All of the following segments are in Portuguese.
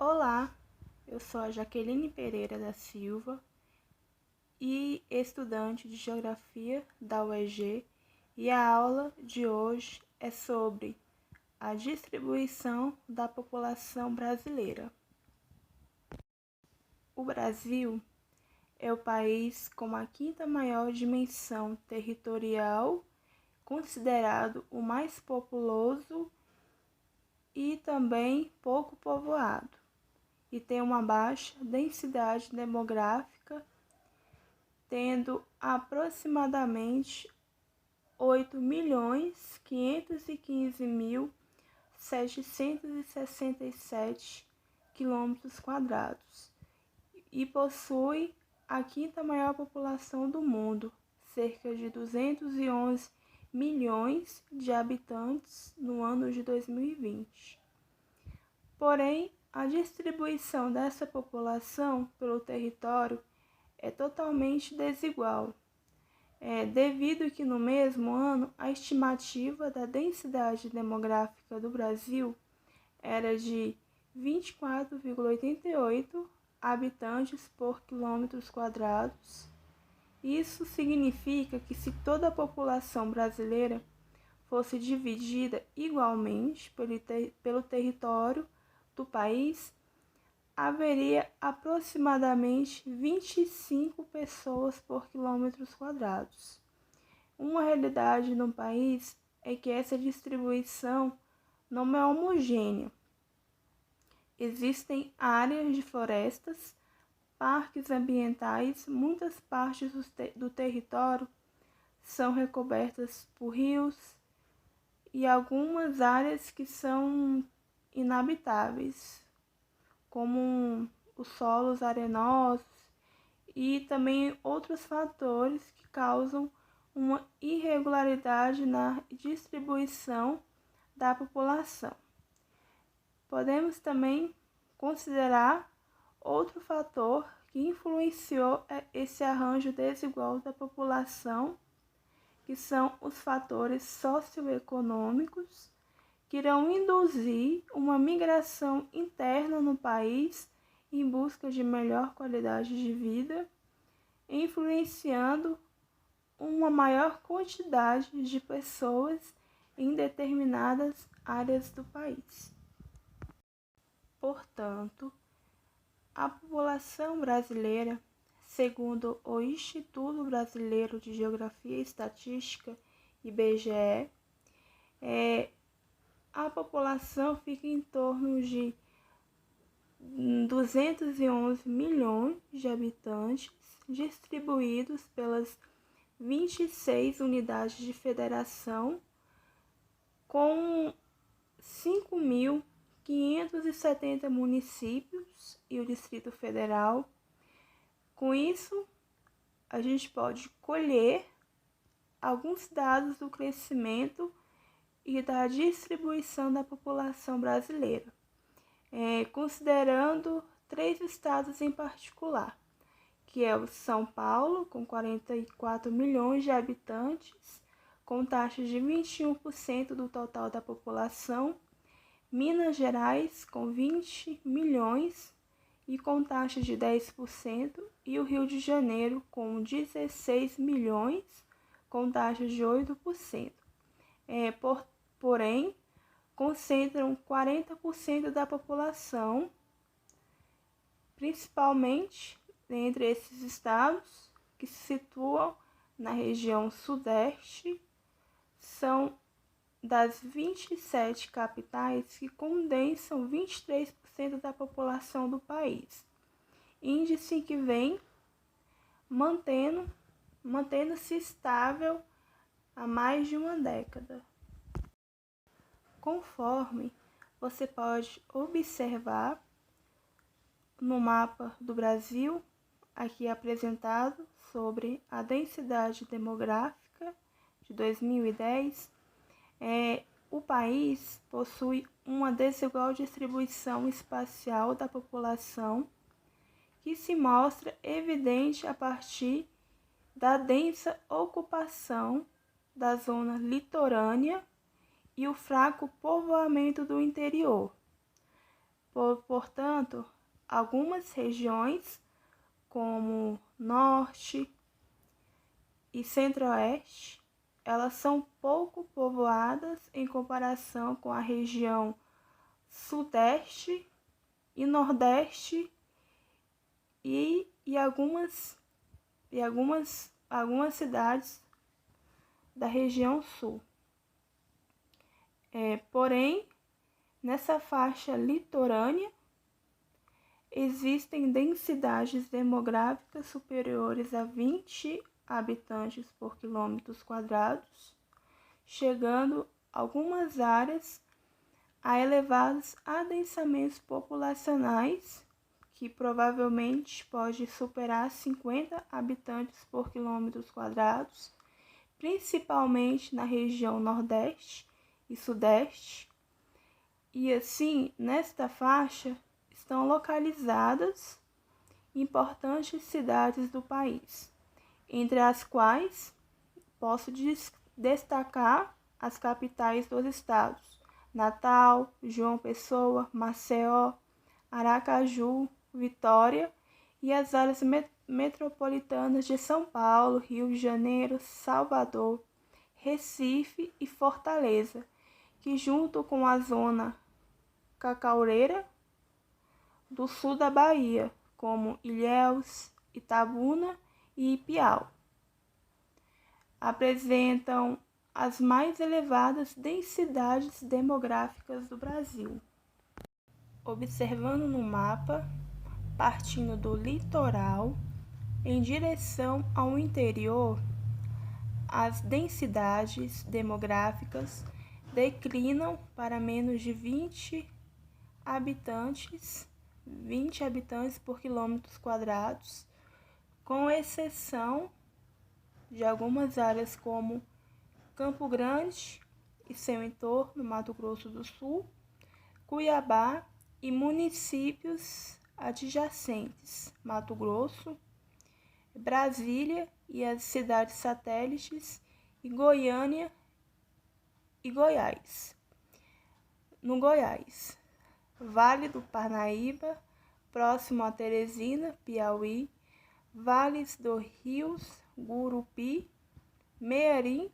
Olá, eu sou a Jaqueline Pereira da Silva e estudante de Geografia da UEG, e a aula de hoje é sobre a distribuição da população brasileira. O Brasil é o país com a quinta maior dimensão territorial, considerado o mais populoso e também pouco povoado, e tem uma baixa densidade demográfica, tendo aproximadamente 8.515.767 quilômetros quadrados e possui a quinta maior população do mundo, cerca de 211 milhões de habitantes no ano de 2020. Porém, a distribuição dessa população pelo território é totalmente desigual, devido que no mesmo ano a estimativa da densidade demográfica do Brasil era de 24,88 habitantes por quilômetros quadrados. Isso significa que se toda a população brasileira fosse dividida igualmente pelo território do país, haveria aproximadamente 25 pessoas por quilômetros quadrados. Uma realidade no país é que essa distribuição não é homogênea. Existem áreas de florestas, parques ambientais, muitas partes do território são recobertas por rios e algumas áreas que são inabitáveis, como os solos arenosos e também outros fatores que causam uma irregularidade na distribuição da população. Podemos também considerar outro fator que influenciou esse arranjo desigual da população, que são os fatores socioeconômicos, que irão induzir uma migração interna no país em busca de melhor qualidade de vida, influenciando uma maior quantidade de pessoas em determinadas áreas do país. Portanto, a população brasileira, segundo o Instituto Brasileiro de Geografia e Estatística, IBGE, a população fica em torno de 211 milhões de habitantes, distribuídos pelas 26 unidades de federação, com 5.570 municípios e o Distrito Federal. Com isso, a gente pode colher alguns dados do crescimento e da distribuição da população brasileira, considerando 3 estados em particular, que é o São Paulo, com 44 milhões de habitantes, com taxa de 21% do total da população, Minas Gerais, com 20 milhões e com taxa de 10%, e o Rio de Janeiro, com 16 milhões, com taxa de 8%. Porém, concentram 40% da população, principalmente entre esses estados que se situam na região sudeste. São das 27 capitais que condensam 23% da população do país, índice que vem mantendo-se estável há mais de uma década. Conforme você pode observar no mapa do Brasil, aqui apresentado sobre a densidade demográfica de 2010, o país possui uma desigual distribuição espacial da população, que se mostra evidente a partir da densa ocupação da zona litorânea e o fraco povoamento do interior. Portanto, algumas regiões, como Norte e Centro-Oeste, elas são pouco povoadas em comparação com a região Sudeste e Nordeste e algumas cidades da região Sul. Porém, nessa faixa litorânea, existem densidades demográficas superiores a 20 habitantes por quilômetros quadrados, chegando algumas áreas a elevados adensamentos populacionais, que provavelmente pode superar 50 habitantes por quilômetros quadrados, principalmente na região Nordeste e Sudeste. E assim, nesta faixa estão localizadas importantes cidades do país, entre as quais posso destacar as capitais dos estados: Natal, João Pessoa, Maceió, Aracaju, Vitória e as áreas metropolitanas de São Paulo, Rio de Janeiro, Salvador, Recife e Fortaleza, que junto com a zona cacaueira do sul da Bahia, como Ilhéus, Itabuna e Ipiau, apresentam as mais elevadas densidades demográficas do Brasil. Observando no mapa, partindo do litoral em direção ao interior, as densidades demográficas declinam para menos de 20 habitantes por quilômetros quadrados, com exceção de algumas áreas como Campo Grande e seu entorno, Mato Grosso do Sul, Cuiabá e municípios adjacentes, Mato Grosso, Brasília e as cidades satélites, e Goiânia e Goiás. No Goiás, Vale do Parnaíba, próximo a Teresina, Piauí, vales dos rios Gurupi, Mearim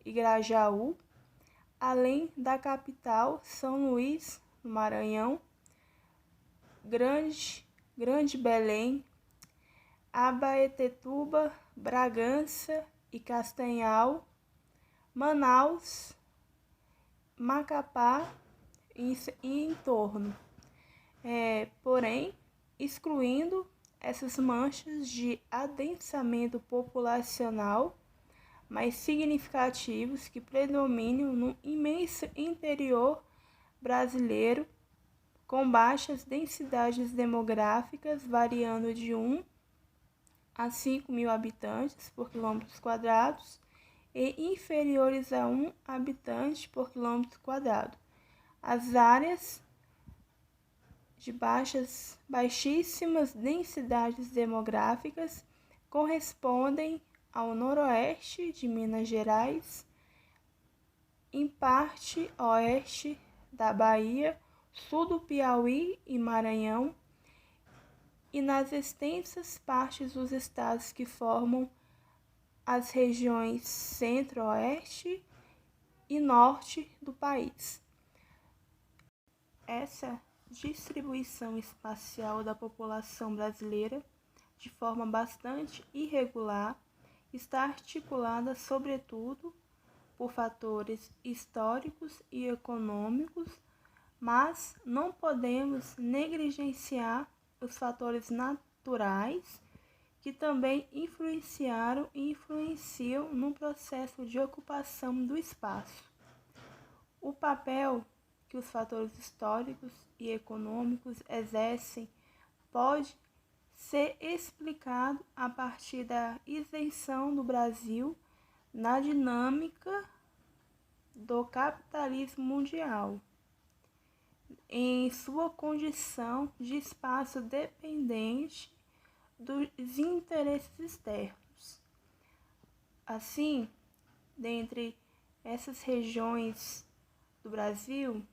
e Grajaú, além da capital São Luís, no Maranhão, Grande Belém, Abaetetuba, Bragança e Castanhal, Manaus, Macapá e entorno, porém excluindo essas manchas de adensamento populacional mais significativos que predominam no imenso interior brasileiro, com baixas densidades demográficas variando de 1 a 5 mil habitantes por quilômetros quadrados e inferiores a 1 habitante por quilômetro quadrado. As áreas de baixíssimas densidades demográficas correspondem ao noroeste de Minas Gerais, em parte oeste da Bahia, sul do Piauí e Maranhão, e nas extensas partes dos estados que formam as regiões centro-oeste e norte do país. Essa distribuição espacial da população brasileira, de forma bastante irregular, está articulada sobretudo por fatores históricos e econômicos, mas não podemos negligenciar os fatores naturais que também influenciaram e influenciam no processo de ocupação do espaço. O papel que os fatores históricos e econômicos exercem pode ser explicado a partir da isenção do Brasil na dinâmica do capitalismo mundial, em sua condição de espaço dependente dos interesses externos. Assim, dentre essas regiões do Brasil,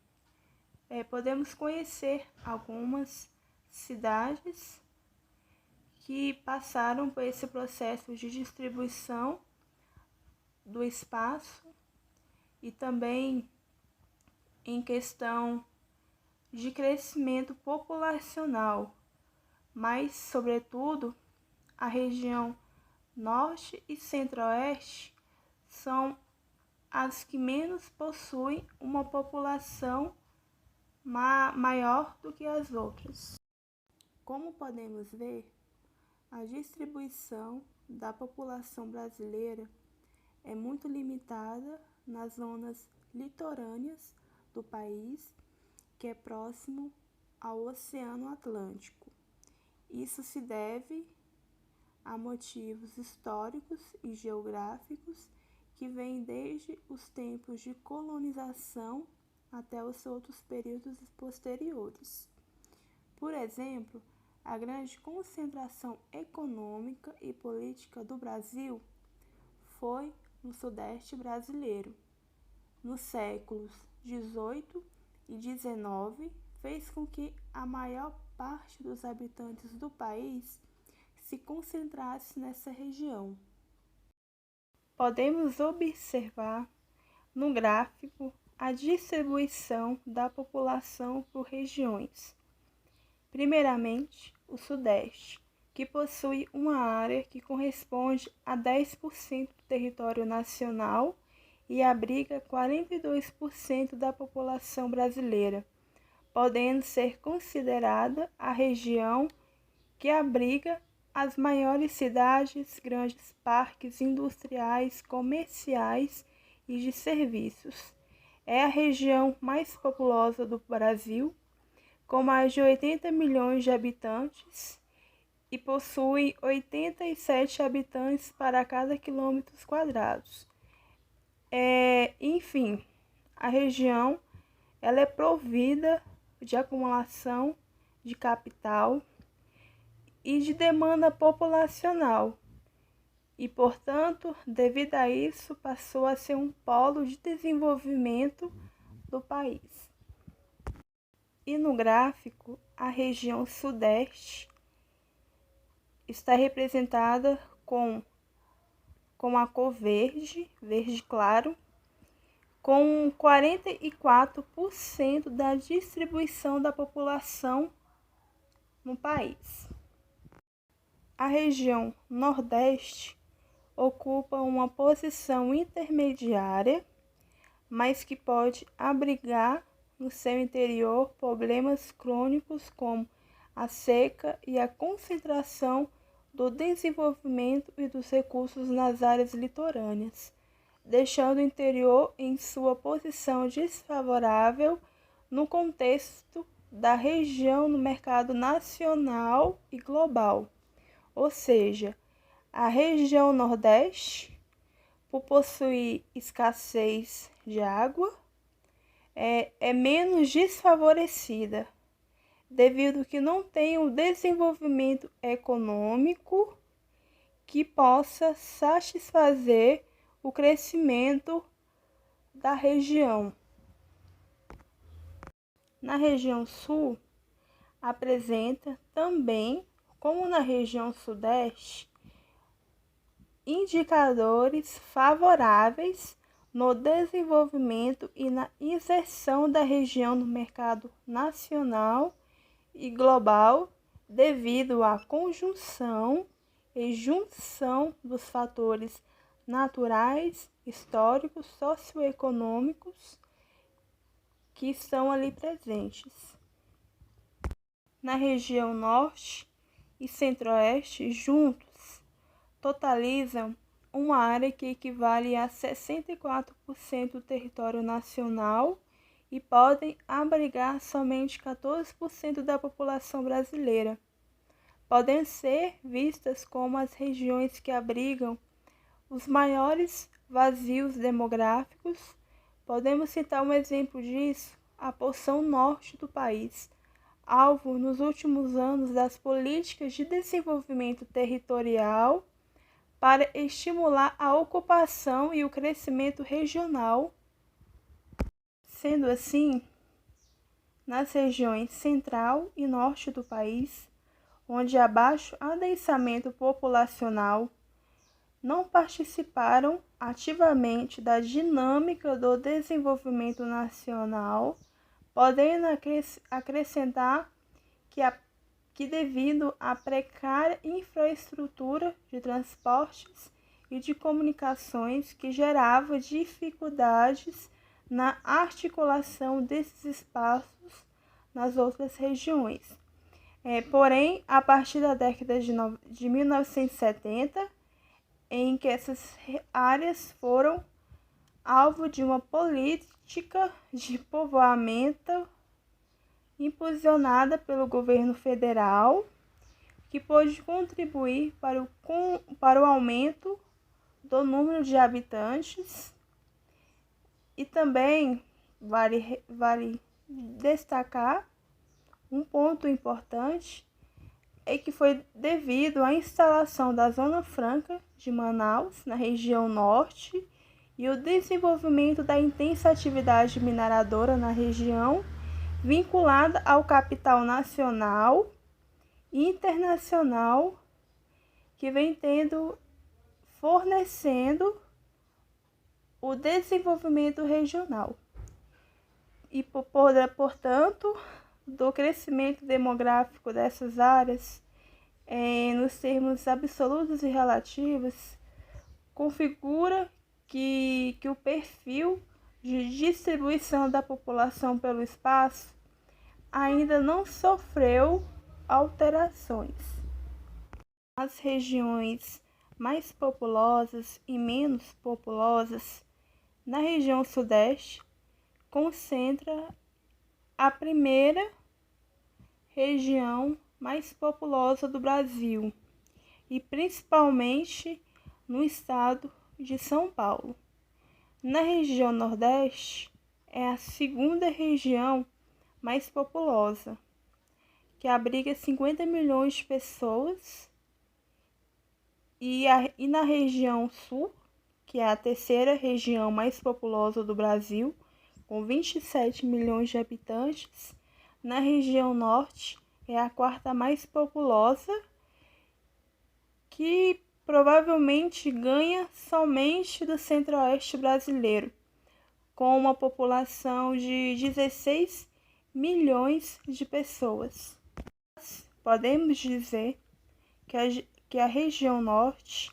podemos conhecer algumas cidades que passaram por esse processo de distribuição do espaço e também em questão de crescimento populacional, mas, sobretudo, a região Norte e Centro-Oeste são as que menos possuem uma população maior do que as outras. Como podemos ver, a distribuição da população brasileira é muito limitada nas zonas litorâneas do país, que é próximo ao Oceano Atlântico. Isso se deve a motivos históricos e geográficos que vêm desde os tempos de colonização até os outros períodos posteriores. Por exemplo, a grande concentração econômica e política do Brasil foi no Sudeste brasileiro. Nos séculos XVIII e XIX, fez com que a maior parte dos habitantes do país se concentrasse nessa região. Podemos observar no gráfico a distribuição da população por regiões. Primeiramente, o Sudeste, que possui uma área que corresponde a 10% do território nacional e abriga 42% da população brasileira, podendo ser considerada a região que abriga as maiores cidades, grandes parques industriais, comerciais e de serviços. É a região mais populosa do Brasil, com mais de 80 milhões de habitantes e possui 87 habitantes para cada quilômetro quadrado. Enfim, a região ela é provida de acumulação de capital e de demanda populacional e, portanto, devido a isso, passou a ser um polo de desenvolvimento do país. E no gráfico, a região Sudeste está representada com a cor verde, verde claro, com 44% da distribuição da população no país. A região Nordeste ocupa uma posição intermediária, mas que pode abrigar no seu interior problemas crônicos como a seca e a concentração do desenvolvimento e dos recursos nas áreas litorâneas, deixando o interior em sua posição desfavorável no contexto da região no mercado nacional e global. Ou seja, a região Nordeste, por possuir escassez de água, é menos desfavorecida, devido que não tem um desenvolvimento econômico que possa satisfazer o crescimento da região. Na região Sul, apresenta também, como na região Sudeste, indicadores favoráveis no desenvolvimento e na inserção da região no mercado nacional e global, devido à conjunção e junção dos fatores naturais, históricos, socioeconômicos que estão ali presentes. Na região Norte e Centro-Oeste, juntos, totalizam uma área que equivale a 64% do território nacional e podem abrigar somente 14% da população brasileira. Podem ser vistas como as regiões que abrigam os maiores vazios demográficos. Podemos citar um exemplo disso, a porção norte do país, alvo nos últimos anos das políticas de desenvolvimento territorial para estimular a ocupação e o crescimento regional. Sendo assim, nas regiões central e norte do país, onde há baixo adensamento populacional, não participaram ativamente da dinâmica do desenvolvimento nacional, podendo acrescentar que devido à precária infraestrutura de transportes e de comunicações que gerava dificuldades na articulação desses espaços nas outras regiões. Porém, a partir da década de 1970, em que essas áreas foram alvo de uma política de povoamento impulsionada pelo governo federal, que pôde contribuir para o aumento do número de habitantes. E também vale destacar um ponto importante, é que foi devido à instalação da Zona Franca de Manaus, na região norte, e o desenvolvimento da intensa atividade mineradora na região, vinculada ao capital nacional e internacional, que vem fornecendo o desenvolvimento regional. E, portanto, do crescimento demográfico dessas áreas, nos termos absolutos e relativos, configura que o perfil de distribuição da população pelo espaço ainda não sofreu alterações. As regiões mais populosas e menos populosas, na região sudeste, concentra a primeira região mais populosa do Brasil, e principalmente no estado de São Paulo. Na região nordeste, é a segunda região mais populosa, que abriga 50 milhões de pessoas, e na região sul, que é a terceira região mais populosa do Brasil, com 27 milhões de habitantes. Na região norte, é a quarta mais populosa, que provavelmente ganha somente do centro-oeste brasileiro, com uma população de 16 milhões de pessoas. Podemos dizer que a região norte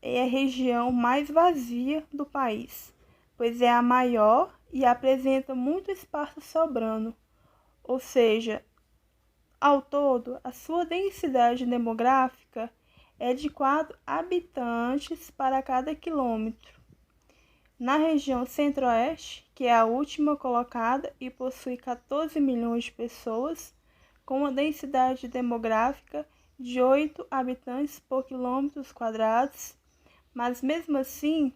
é a região mais vazia do país, pois é a maior e apresenta muito espaço sobrando, ou seja, ao todo, a sua densidade demográfica é de 4 habitantes para cada quilômetro. Na região centro-oeste, que é a última colocada e possui 14 milhões de pessoas, com uma densidade demográfica de 8 habitantes por quilômetros quadrados, mas mesmo assim,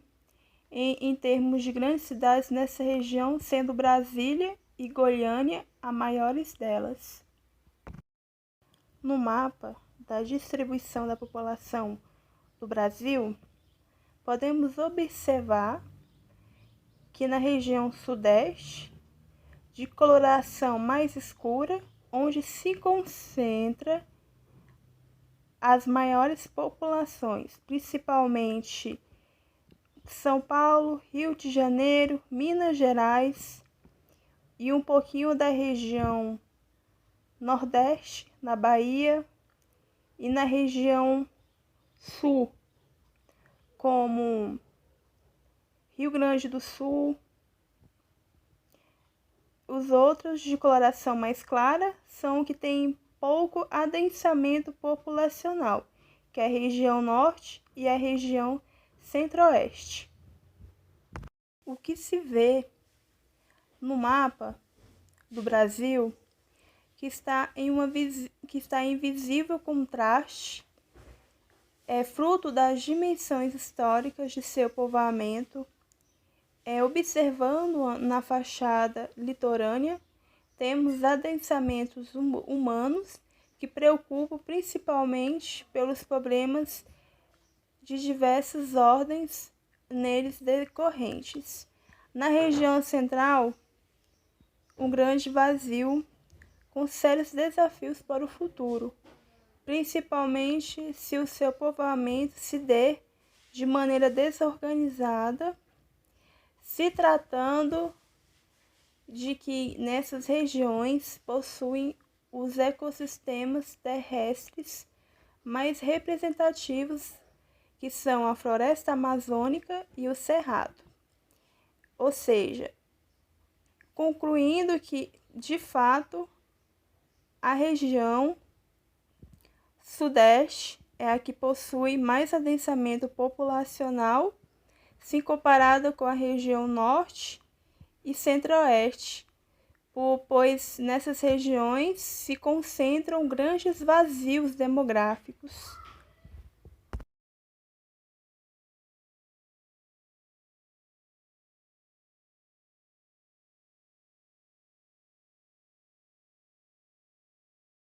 em termos de grandes cidades nessa região, sendo Brasília e Goiânia as maiores delas. No mapa da distribuição da população do Brasil, podemos observar que na região sudeste, de coloração mais escura, onde se concentra as maiores populações, principalmente São Paulo, Rio de Janeiro, Minas Gerais e um pouquinho da região nordeste, na Bahia, e na região sul, como Rio Grande do Sul. Os outros de coloração mais clara são que têm pouco adensamento populacional, que é a região norte e a região centro-oeste. O que se vê no mapa do Brasil, que está em visível contraste, é fruto das dimensões históricas de seu povoamento. Observando na fachada litorânea, temos adensamentos humanos que preocupam principalmente pelos problemas de diversas ordens neles decorrentes. Na região central, um grande vazio com sérios desafios para o futuro, principalmente se o seu povoamento se der de maneira desorganizada, se tratando de que nessas regiões possuem os ecossistemas terrestres mais representativos, que são a floresta amazônica e o cerrado. Ou seja, concluindo que, de fato, a região sudeste é a que possui mais adensamento populacional, se comparado com a região norte e centro-oeste, pois nessas regiões se concentram grandes vazios demográficos.